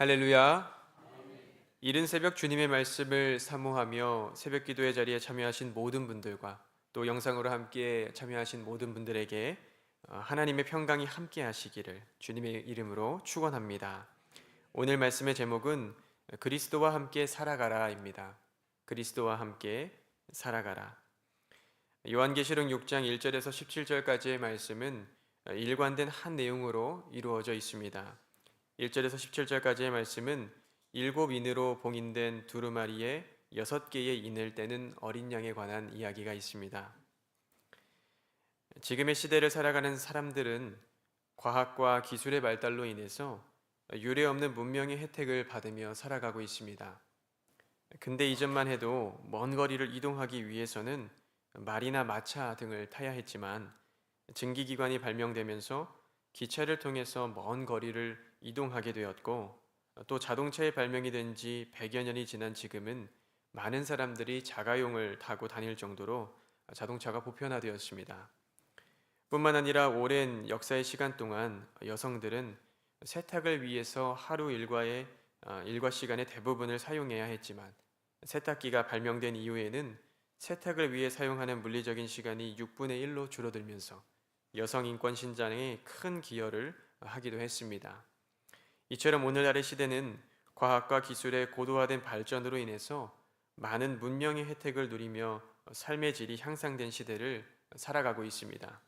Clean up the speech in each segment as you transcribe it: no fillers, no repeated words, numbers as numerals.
할렐루야. 이른 새벽 주님의 말씀을 사모하며 새벽 기도의 자리에 참여하신 모든 분들과 또 영상으로 함께 참여하신 모든 분들에게 하나님의 평강이 함께 하시기를 주님의 이름으로 축원합니다. 오늘 말씀의 제목은 그리스도와 함께 살아가라입니다. 그리스도와 함께 살아가라. 요한계시록 6장 1절에서 17절까지의 말씀은 일관된 한 내용으로 이루어져 있습니다. 1절에서 17절까지의 말씀은 일곱 인으로 봉인된 두루마리에 6개의 인을 떼는 어린 양에 관한 이야기가 있습니다. 지금의 시대를 살아가는 사람들은 과학과 기술의 발달로 인해서 유례없는 문명의 혜택을 받으며 살아가고 있습니다. 근대 이전만 해도 먼 거리를 이동하기 위해서는 말이나 마차 등을 타야 했지만 증기기관이 발명되면서 기차를 통해서 먼 거리를 이동하게 되었고 또 자동차의 발명이 된 지 100여 년이 지난 지금은 많은 사람들이 자가용을 타고 다닐 정도로 자동차가 보편화되었습니다. 뿐만 아니라 오랜 역사의 시간 동안 여성들은 세탁을 위해서 하루 일과 시간의 대부분을 사용해야 했지만 세탁기가 발명된 이후에는 세탁을 위해 사용하는 물리적인 시간이 6분의 1로 줄어들면서 여성 인권 신장에 큰 기여를 하기도 했습니다. 이처럼 오늘날의 시대는 과학과 기술의 고도화된 발전으로 인해서 많은 문명의 혜택을 누리며 삶의 질이 향상된 시대를 살아가고 있습니다.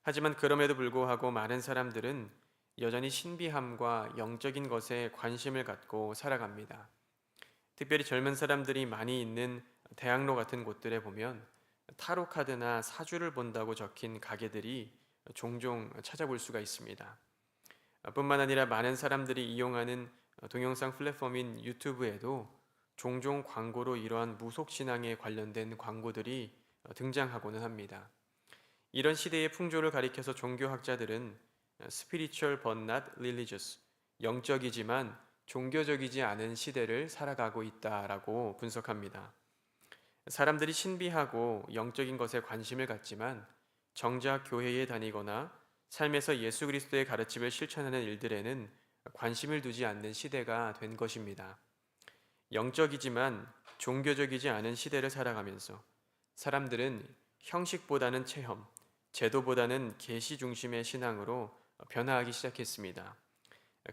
하지만 그럼에도 불구하고 많은 사람들은 여전히 신비함과 영적인 것에 관심을 갖고 살아갑니다. 특별히 젊은 사람들이 많이 있는 대학로 같은 곳들에 보면 타로 카드나 사주를 본다고 적힌 가게들이 종종 찾아볼 수가 있습니다. 뿐만 아니라 많은 사람들이 이용하는 동영상 플랫폼인 유튜브에도 종종 광고로 이러한 무속신앙에 관련된 광고들이 등장하고는 합니다. 이런 시대의 풍조를 가리켜서 종교학자들은 spiritual but not religious, 영적이지만 종교적이지 않은 시대를 살아가고 있다라고 분석합니다. 사람들이 신비하고 영적인 것에 관심을 갖지만 정작 교회에 다니거나 삶에서 예수 그리스도의 가르침을 실천하는 일들에는 관심을 두지 않는 시대가 된 것입니다. 영적이지만 종교적이지 않은 시대를 살아가면서 사람들은 형식보다는 체험, 제도보다는 계시 중심의 신앙으로 변화하기 시작했습니다.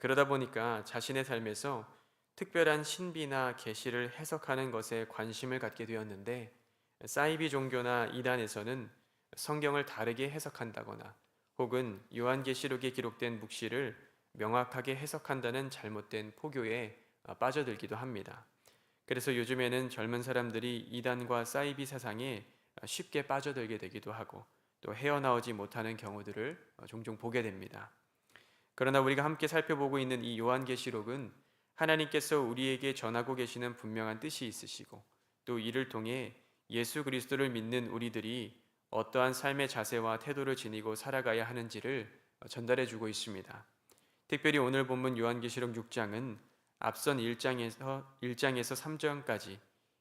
그러다 보니까 자신의 삶에서 특별한 신비나 계시를 해석하는 것에 관심을 갖게 되었는데 사이비 종교나 이단에서는 성경을 다르게 해석한다거나 혹은 요한계시록에 기록된 묵시를 명확하게 해석한다는 잘못된 포교에 빠져들기도 합니다. 그래서 요즘에는 젊은 사람들이 이단과 사이비 사상에 쉽게 빠져들게 되기도 하고 또 헤어나오지 못하는 경우들을 종종 보게 됩니다. 그러나 우리가 함께 살펴보고 있는 이 요한계시록은 하나님께서 우리에게 전하고 계시는 분명한 뜻이 있으시고 또 이를 통해 예수 그리스도를 믿는 우리들이 어떠한 삶의 자세와 태도를 지니고 살아가야 하는지를 전달해 주고 있습니다. 특별히 오늘 본문 요한계시록 6장은 앞선 1장에서 3장까지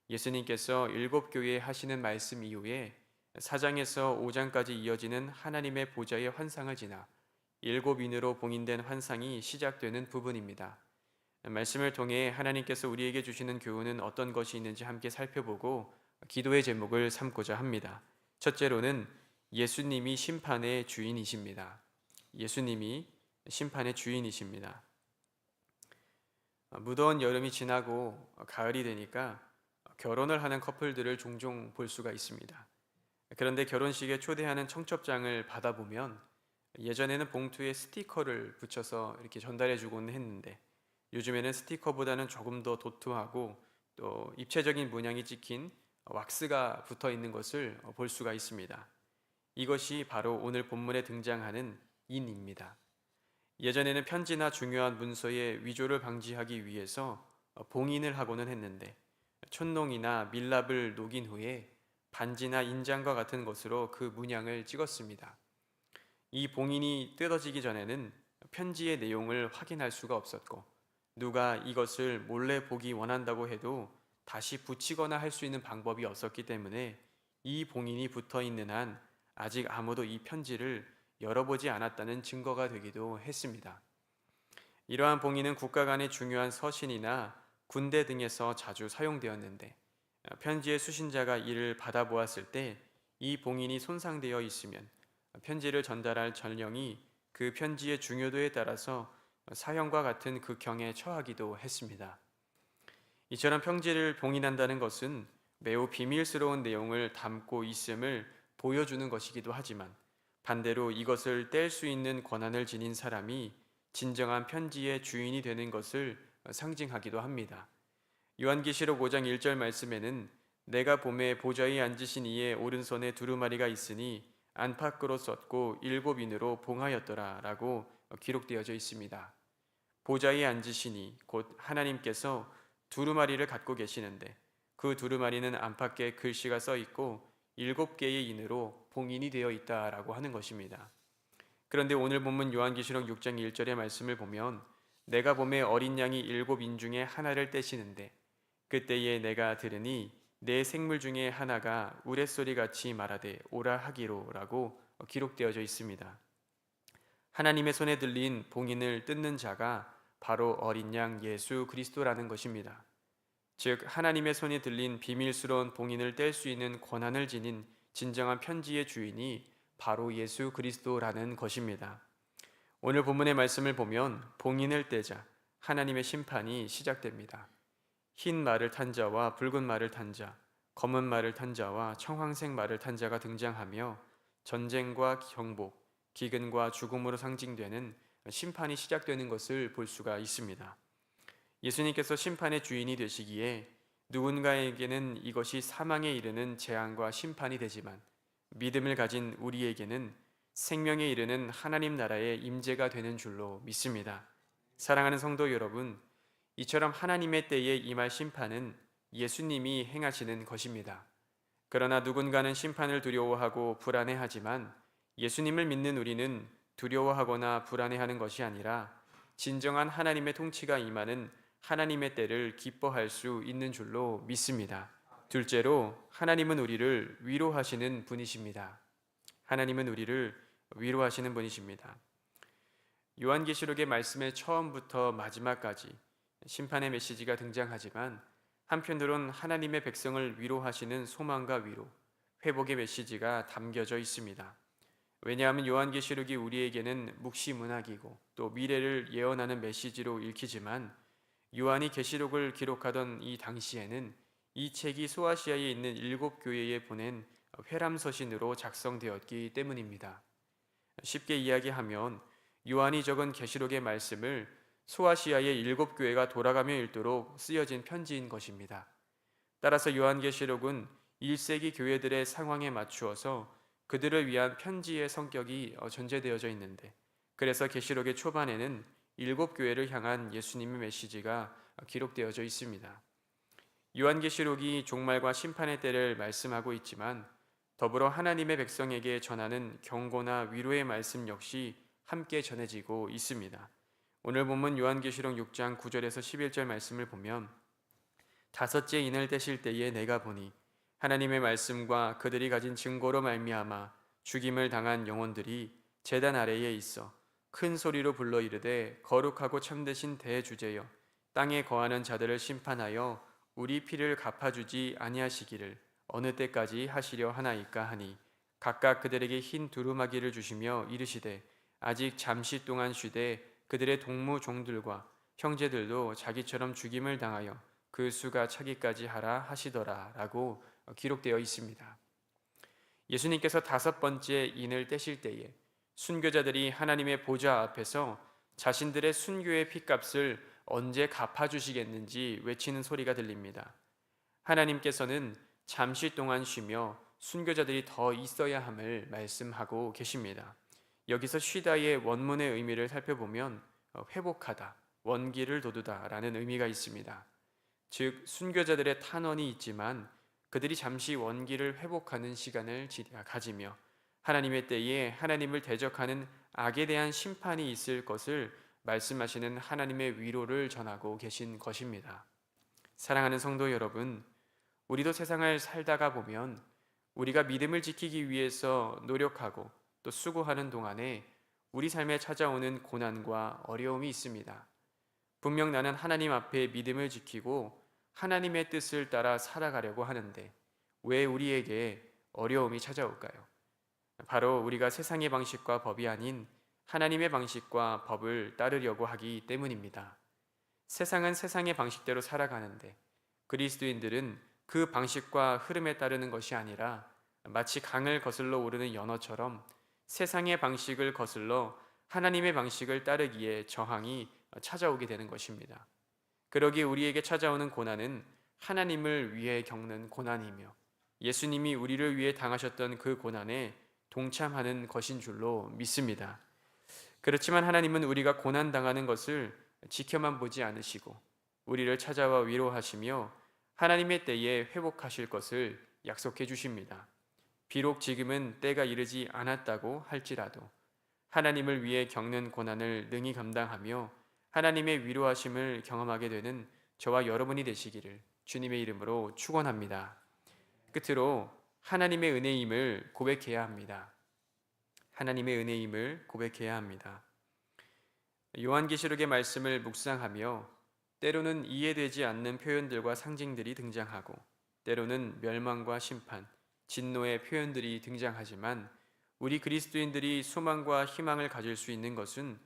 예수님께서 7교회에 하시는 말씀 이후에 4장에서 5장까지 이어지는 하나님의 보좌의 환상을 지나 7인으로 봉인된 환상이 시작되는 부분입니다. 말씀을 통해 하나님께서 우리에게 주시는 교훈은 어떤 것이 있는지 함께 살펴보고 기도의 제목을 삼고자 합니다. 첫째로는 예수님이 심판의 주인이십니다. 예수님이 심판의 주인이십니다. 무더운 여름이 지나고 가을이 되니까 결혼을 하는 커플들을 종종 볼 수가 있습니다. 그런데 결혼식에 초대하는 청첩장을 받아보면 예전에는 봉투에 스티커를 붙여서 이렇게 전달해 주곤 했는데 요즘에는 스티커보다는 조금 더 도톰하고 또 입체적인 문양이 찍힌 왁스가 붙어 있는 것을 볼 수가 있습니다. 이것이 바로 오늘 본문에 등장하는 인입니다. 예전에는 편지나 중요한 문서의 위조를 방지하기 위해서 봉인을 하고는 했는데 촛농이나 밀랍을 녹인 후에 반지나 인장과 같은 것으로 그 문양을 찍었습니다. 이 봉인이 뜯어지기 전에는 편지의 내용을 확인할 수가 없었고 누가 이것을 몰래 보기 원한다고 해도 다시 붙이거나 할 수 있는 방법이 없었기 때문에 이 봉인이 붙어 있는 한 아직 아무도 이 편지를 열어보지 않았다는 증거가 되기도 했습니다. 이러한 봉인은 국가 간의 중요한 서신이나 군대 등에서 자주 사용되었는데 편지의 수신자가 이를 받아보았을 때 이 봉인이 손상되어 있으면 편지를 전달할 전령이 그 편지의 중요도에 따라서 사형과 같은 극형에 처하기도 했습니다. 이처럼 편지를 봉인한다는 것은 매우 비밀스러운 내용을 담고 있음을 보여주는 것이기도 하지만 반대로 이것을 뗄 수 있는 권한을 지닌 사람이 진정한 편지의 주인이 되는 것을 상징하기도 합니다. 요한계시록 5장 1절 말씀에는 내가 봄에 보좌에 앉으신 이의 오른손에 두루마리가 있으니 안팎으로 썼고 7인으로 봉하였더라 라고 기록되어져 있습니다. 보좌에 앉으시니 곧 하나님께서 두루마리를 갖고 계시는데 그 두루마리는 안팎에 글씨가 써 있고 7개의 인으로 봉인이 되어 있다라고 하는 것입니다. 그런데 오늘 본문 요한계시록 6장 1절의 말씀을 보면 내가 봄에 어린 양이 7인 중에 하나를 떼시는데 그때에 내가 들으니 내 생물 중에 하나가 우레소리같이 말하되 오라 하기로 라고 기록되어져 있습니다. 하나님의 손에 들린 봉인을 뜯는 자가 바로 어린 양 예수 그리스도라는 것입니다. 즉 하나님의 손에 들린 비밀스러운 봉인을 뗄 수 있는 권한을 지닌 진정한 편지의 주인이 바로 예수 그리스도라는 것입니다. 오늘 본문의 말씀을 보면 봉인을 떼자 하나님의 심판이 시작됩니다. 흰 말을 탄 자와 붉은 말을 탄 자, 검은 말을 탄 자와 청황색 말을 탄 자가 등장하며 전쟁과 경복, 기근과 죽음으로 상징되는 심판이 시작되는 것을 볼 수가 있습니다. 예수님께서 심판의 주인이 되시기에 누군가에게는 이것이 사망에 이르는 재앙과 심판이 되지만 믿음을 가진 우리에게는 생명에 이르는 하나님 나라의 임재가 되는 줄로 믿습니다. 사랑하는 성도 여러분, 이처럼 하나님의 때에 임할 심판은 예수님이 행하시는 것입니다. 그러나 누군가는 심판을 두려워하고 불안해하지만 예수님을 믿는 우리는 두려워하거나 불안해하는 것이 아니라 진정한 하나님의 통치가 임하는 하나님의 때를 기뻐할 수 있는 줄로 믿습니다. 둘째로 하나님은 우리를 위로하시는 분이십니다. 하나님은 우리를 위로하시는 분이십니다. 요한계시록의 말씀의 처음부터 마지막까지 심판의 메시지가 등장하지만 한편으론 하나님의 백성을 위로하시는 소망과 위로, 회복의 메시지가 담겨져 있습니다. 왜냐하면 요한계시록이 우리에게는 묵시문학이고 또 미래를 예언하는 메시지로 읽히지만 요한이 계시록을 기록하던 이 당시에는 이 책이 소아시아에 있는 7교회에 보낸 회람서신으로 작성되었기 때문입니다. 쉽게 이야기하면 요한이 적은 계시록의 말씀을 소아시아의 7교회가 돌아가며 읽도록 쓰여진 편지인 것입니다. 따라서 요한계시록은 1세기 교회들의 상황에 맞추어서 그들을 위한 편지의 성격이 전제되어져 있는데 그래서 계시록의 초반에는 7교회를 향한 예수님의 메시지가 기록되어져 있습니다. 요한계시록이 종말과 심판의 때를 말씀하고 있지만 더불어 하나님의 백성에게 전하는 경고나 위로의 말씀 역시 함께 전해지고 있습니다. 오늘 본문 요한계시록 6장 9절에서 11절 말씀을 보면 다섯째 인을 떼실 때에 내가 보니 하나님의 말씀과 그들이 가진 증거로 말미암아 죽임을 당한 영혼들이 제단 아래에 있어 큰 소리로 불러 이르되 거룩하고 참되신 대주제여 땅에 거하는 자들을 심판하여 우리 피를 갚아주지 아니하시기를 어느 때까지 하시려 하나이까 하니 각각 그들에게 흰 두루마기를 주시며 이르시되 아직 잠시 동안 쉬되 그들의 동무 종들과 형제들도 자기처럼 죽임을 당하여 그 수가 차기까지 하라 하시더라 라고 기록되어 있습니다. 예수님께서 5번째 인을 떼실 때에 순교자들이 하나님의 보좌 앞에서 자신들의 순교의 핏값을 언제 갚아주시겠는지 외치는 소리가 들립니다. 하나님께서는 잠시 동안 쉬며 순교자들이 더 있어야 함을 말씀하고 계십니다. 여기서 쉬다의 원문의 의미를 살펴보면 회복하다, 원기를 돋우다 라는 의미가 있습니다. 즉 순교자들의 탄원이 있지만 그들이 잠시 원기를 회복하는 시간을 가지며 하나님의 때에 하나님을 대적하는 악에 대한 심판이 있을 것을 말씀하시는 하나님의 위로를 전하고 계신 것입니다. 사랑하는 성도 여러분, 우리도 세상을 살다가 보면 우리가 믿음을 지키기 위해서 노력하고 또 수고하는 동안에 우리 삶에 찾아오는 고난과 어려움이 있습니다. 분명 나는 하나님 앞에 믿음을 지키고 하나님의 뜻을 따라 살아가려고 하는데 왜 우리에게 어려움이 찾아올까요? 바로 우리가 세상의 방식과 법이 아닌 하나님의 방식과 법을 따르려고 하기 때문입니다. 세상은 세상의 방식대로 살아가는데 그리스도인들은 그 방식과 흐름에 따르는 것이 아니라 마치 강을 거슬러 오르는 연어처럼 세상의 방식을 거슬러 하나님의 방식을 따르기에 저항이 찾아오게 되는 것입니다. 그러기에 우리에게 찾아오는 고난은 하나님을 위해 겪는 고난이며 예수님이 우리를 위해 당하셨던 그 고난에 동참하는 것인 줄로 믿습니다. 그렇지만 하나님은 우리가 고난당하는 것을 지켜만 보지 않으시고 우리를 찾아와 위로하시며 하나님의 때에 회복하실 것을 약속해 주십니다. 비록 지금은 때가 이르지 않았다고 할지라도 하나님을 위해 겪는 고난을 능히 감당하며 하나님의 위로하심을 경험하게 되는 저와 여러분이 되시기를 주님의 이름으로 축원합니다. 끝으로 하나님의 은혜임을 고백해야 합니다. 하나님의 은혜임을 고백해야 합니다. 요한계시록의 말씀을 묵상하며 때로는 이해되지 않는 표현들과 상징들이 등장하고 때로는 멸망과 심판, 진노의 표현들이 등장하지만 우리 그리스도인들이 소망과 희망을 가질 수 있는 것은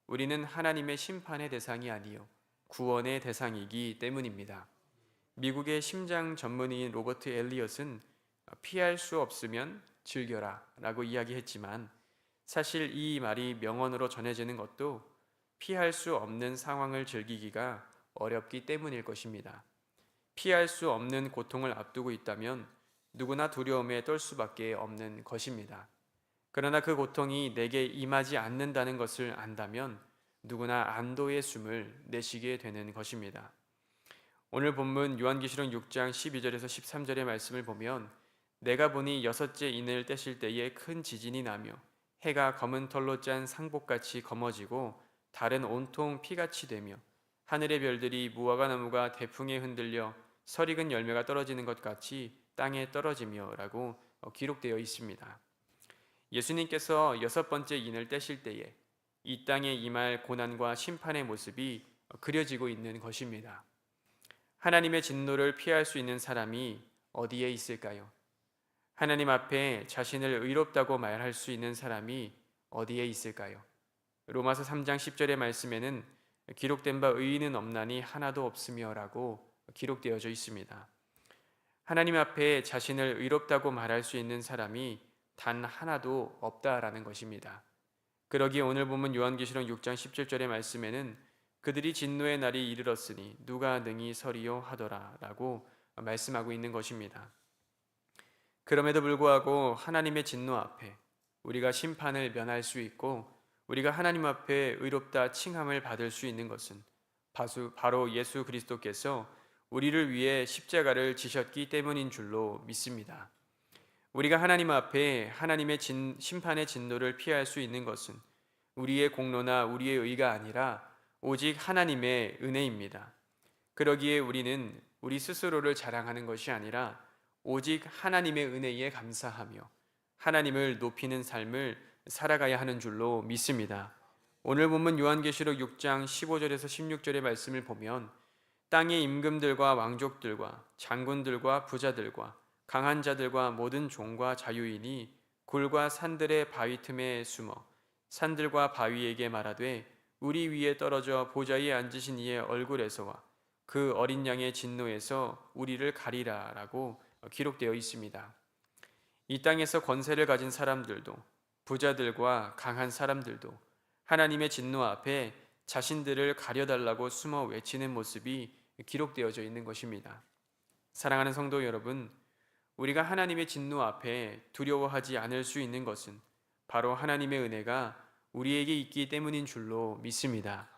우리는 하나님의 심판의 대상이 아니요 구원의 대상이기 때문입니다. 미국의 심장 전문의인 로버트 엘리엇은 피할 수 없으면 즐겨라 라고 이야기했지만 사실 이 말이 명언으로 전해지는 것도 피할 수 없는 상황을 즐기기가 어렵기 때문일 것입니다. 피할 수 없는 고통을 앞두고 있다면 누구나 두려움에 떨 수밖에 없는 것입니다. 그러나 그 고통이 내게 임하지 않는다는 것을 안다면 누구나 안도의 숨을 내쉬게 되는 것입니다. 오늘 본문 요한계시록 6장 12절에서 13절의 말씀을 보면 내가 보니 여섯째 인을 떼실 때에 큰 지진이 나며 해가 검은 털로 짠 상복같이 검어지고 달은 온통 피같이 되며 하늘의 별들이 무화과 나무가 대풍에 흔들려 설익은 열매가 떨어지는 것 같이 땅에 떨어지며 라고 기록되어 있습니다. 예수님께서 여섯 번째 인을 떼실 때에 이 땅에 임할 고난과 심판의 모습이 그려지고 있는 것입니다. 하나님의 진노를 피할 수 있는 사람이 어디에 있을까요? 하나님 앞에 자신을 의롭다고 말할 수 있는 사람이 어디에 있을까요? 로마서 3장 10절의 말씀에는 기록된 바 의인은 없나니 하나도 없으며 라고 기록되어져 있습니다. 하나님 앞에 자신을 의롭다고 말할 수 있는 사람이 단 하나도 없다라는 것입니다. 그러기에 오늘 보면 요한계시록 6장 17절의 말씀에는 그들이 진노의 날이 이르렀으니 누가 능히 서리요 하더라 라고 말씀하고 있는 것입니다. 그럼에도 불구하고 하나님의 진노 앞에 우리가 심판을 면할 수 있고 우리가 하나님 앞에 의롭다 칭함을 받을 수 있는 것은 바로 예수 그리스도께서 우리를 위해 십자가를 지셨기 때문인 줄로 믿습니다. 우리가 하나님 앞에 하나님의 심판의 진노를 피할 수 있는 것은 우리의 공로나 우리의 의가 아니라 오직 하나님의 은혜입니다. 그러기에 우리는 우리 스스로를 자랑하는 것이 아니라 오직 하나님의 은혜에 감사하며 하나님을 높이는 삶을 살아가야 하는 줄로 믿습니다. 오늘 본문 요한계시록 6장 15절에서 16절의 말씀을 보면 땅의 임금들과 왕족들과 장군들과 부자들과 강한 자들과 모든 종과 자유인이 굴과 산들의 바위 틈에 숨어 산들과 바위에게 말하되 우리 위에 떨어져 보좌에 앉으신 이의 얼굴에서와 그 어린 양의 진노에서 우리를 가리라 라고 기록되어 있습니다. 이 땅에서 권세를 가진 사람들도 부자들과 강한 사람들도 하나님의 진노 앞에 자신들을 가려달라고 숨어 외치는 모습이 기록되어져 있는 것입니다. 사랑하는 성도 여러분, 우리가 하나님의 진노 앞에 두려워하지 않을 수 있는 것은 바로 하나님의 은혜가 우리에게 있기 때문인 줄로 믿습니다.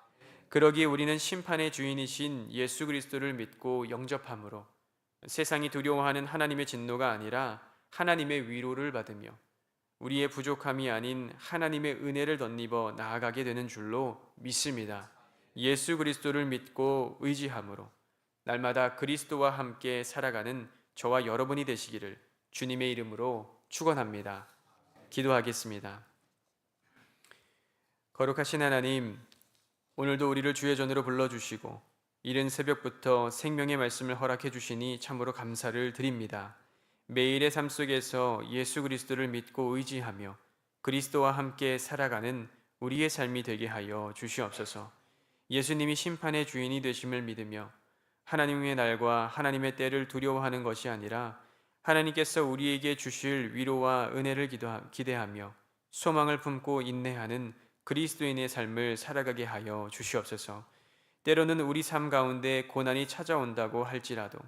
그러기에 우리는 심판의 주인이신 예수 그리스도를 믿고 영접함으로 세상이 두려워하는 하나님의 진노가 아니라 하나님의 위로를 받으며 우리의 부족함이 아닌 하나님의 은혜를 덧입어 나아가게 되는 줄로 믿습니다. 예수 그리스도를 믿고 의지함으로 날마다 그리스도와 함께 살아가는 저와 여러분이 되시기를 주님의 이름으로 축원합니다. 기도하겠습니다. 거룩하신 하나님, 오늘도 우리를 주의 전으로 불러주시고 이른 새벽부터 생명의 말씀을 허락해 주시니 참으로 감사를 드립니다. 매일의 삶 속에서 예수 그리스도를 믿고 의지하며 그리스도와 함께 살아가는 우리의 삶이 되게 하여 주시옵소서. 예수님이 심판의 주인이 되심을 믿으며 하나님의 날과 하나님의 때를 두려워하는 것이 아니라 하나님께서 우리에게 주실 위로와 은혜를 기대하며 소망을 품고 인내하는 그리스도인의 삶을 살아가게 하여 주시옵소서. 때로는 우리 삶 가운데 고난이 찾아온다고 할지라도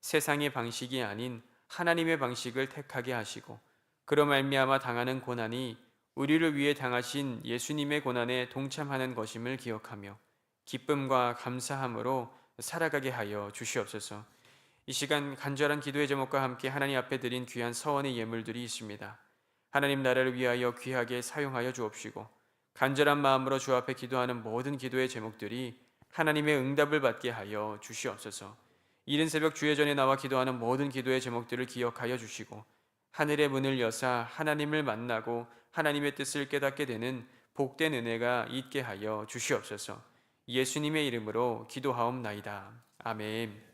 세상의 방식이 아닌 하나님의 방식을 택하게 하시고 그로 말미암아 당하는 고난이 우리를 위해 당하신 예수님의 고난에 동참하는 것임을 기억하며 기쁨과 감사함으로 살아가게 하여 주시옵소서. 이 시간 간절한 기도의 제목과 함께 하나님 앞에 드린 귀한 서원의 예물들이 있습니다. 하나님 나라를 위하여 귀하게 사용하여 주옵시고 간절한 마음으로 주 앞에 기도하는 모든 기도의 제목들이 하나님의 응답을 받게 하여 주시옵소서. 이른 새벽 주의 전에 나와 기도하는 모든 기도의 제목들을 기억하여 주시고 하늘의 문을 여사 하나님을 만나고 하나님의 뜻을 깨닫게 되는 복된 은혜가 있게 하여 주시옵소서. 예수님의 이름으로 기도하옵나이다. 아멘.